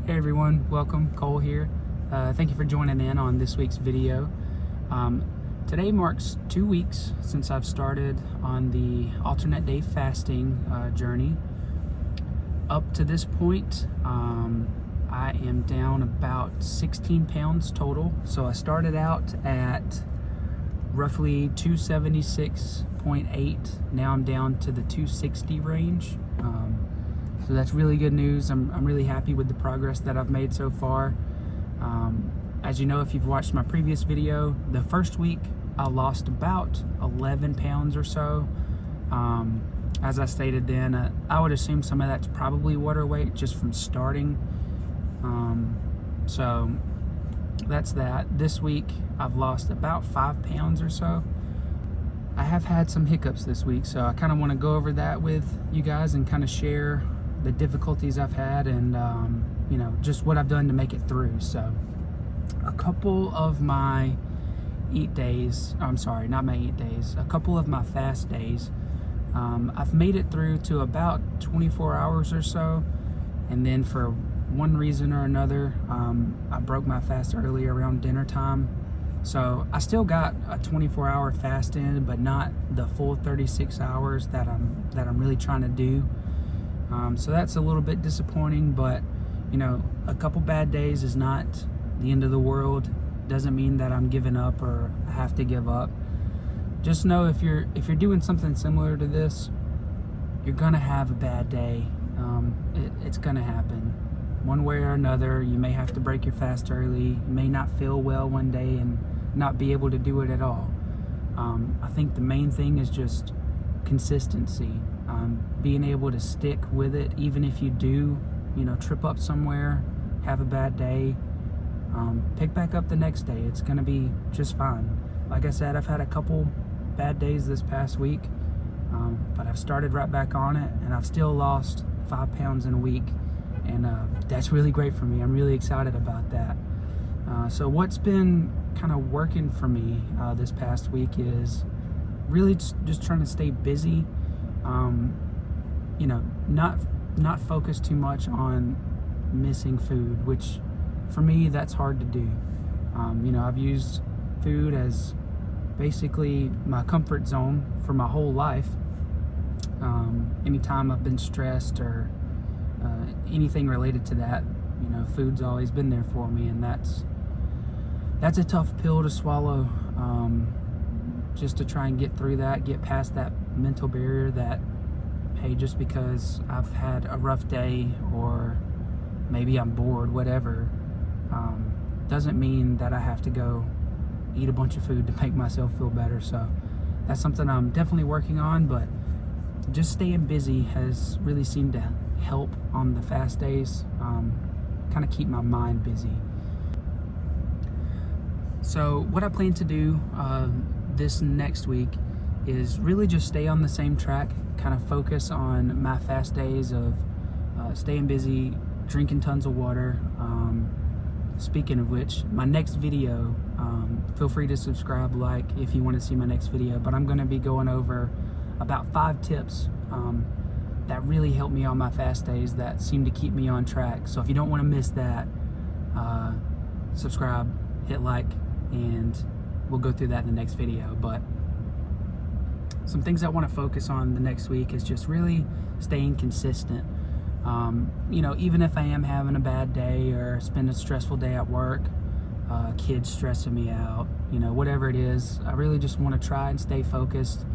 Hey everyone, welcome. Cole here. Thank you for joining in on this week's video. Today marks 2 weeks since I've started on the alternate day fasting journey. Up to this point, I am down about 16 pounds total. So I started out at roughly 276.8. Now I'm down to the 260 range. So that's really good news. I'm really happy with the progress that I've made so far. As you know, if you've watched my previous video, the first week I lost about 11 pounds or so. As I stated then, I would assume some of that's probably water weight just from starting. So that's that. This week I've lost about 5 pounds or so. I have had some hiccups this week, so I kind of want to go over that with you guys and kind of share the difficulties I've had and you know, just what I've done to make it through. So a couple of my a couple of my fast days, I've made it through to about 24 hours or so, and then for one reason or another, I broke my fast early around dinner time. So I still got a 24-hour fast in, but not the full 36 hours that I'm really trying to do. So that's a little bit disappointing, but you know, a couple bad days is not the end of the world. Doesn't mean that I'm giving up or I have to give up. Just know if you're doing something similar to this, you're gonna have a bad day. It's gonna happen one way or another. You may have to break your fast early. You may not feel well one day and not be able to do it at all. I think the main thing is just consistency. Being able to stick with it, even if you do, you know, trip up somewhere, have a bad day, pick back up the next day. It's gonna be just fine. Like I said, I've had a couple bad days this past week, but I've started right back on it, and I've still lost 5 pounds in a week, and that's really great for me. I'm really excited about that. So what's been kind of working for me this past week is really just trying to stay busy. You know, not focus too much on missing food, which for me that's hard to do. You know, I've used food as basically my comfort zone for my whole life. Anytime I've been stressed or anything related to that, you know, food's always been there for me, and that's a tough pill to swallow. Just to try and get through that, get past that mental barrier that, hey, just because I've had a rough day or maybe I'm bored, whatever, doesn't mean that I have to go eat a bunch of food to make myself feel better. So that's something I'm definitely working on, but just staying busy has really seemed to help on the fast days, kind of keep my mind busy. So what I plan to do this next week is really just stay on the same track, kind of focus on my fast days of staying busy, drinking tons of water. Speaking of which, my next video, feel free to subscribe, like, if you want to see my next video, but I'm going to be going over about 5 tips that really help me on my fast days, that seem to keep me on track. So if you don't want to miss that, subscribe, hit like, and we'll go through that in the next video. But some things I want to focus on the next week is just really staying consistent. You know, even if I am having a bad day or spend a stressful day at work, kids stressing me out, you know, whatever it is, I really just want to try and stay focused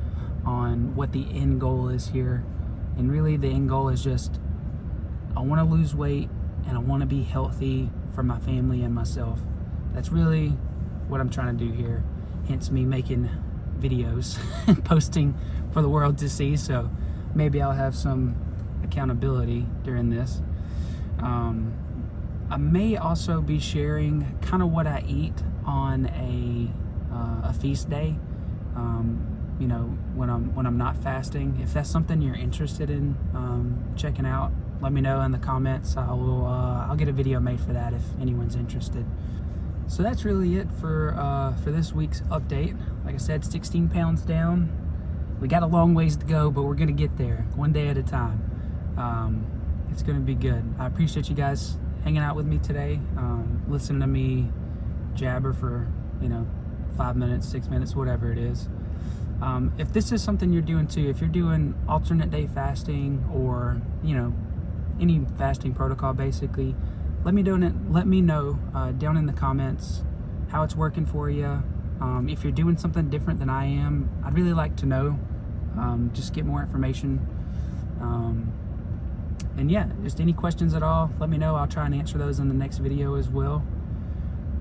on what the end goal is here. And really the end goal is just, I want to lose weight and I want to be healthy for my family and myself. That's really what I'm trying to do here, hence me making videos and posting for the world to see. So maybe I'll have some accountability during this. I may also be sharing kind of what I eat on a feast day, you know, when I'm not fasting. If that's something you're interested in checking out, let me know in the comments. I'll get a video made for that if anyone's interested. So that's really it for this week's update. Like I said, 16 pounds down. We got a long ways to go, but we're gonna get there one day at a time. It's gonna be good. I appreciate you guys hanging out with me today, listening to me jabber for 5 minutes, 6 minutes, whatever it is. If this is something you're doing too, if you're doing alternate day fasting or any fasting protocol, basically, let me know down in the comments how it's working for you. If you're doing something different than I am, I'd really like to know. Just get more information. And yeah, just any questions at all, let me know. I'll try and answer those in the next video as well.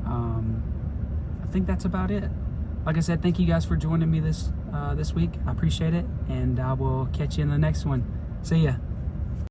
I think that's about it. Like I said, thank you guys for joining me this week. I appreciate it, and I will catch you in the next one. See ya.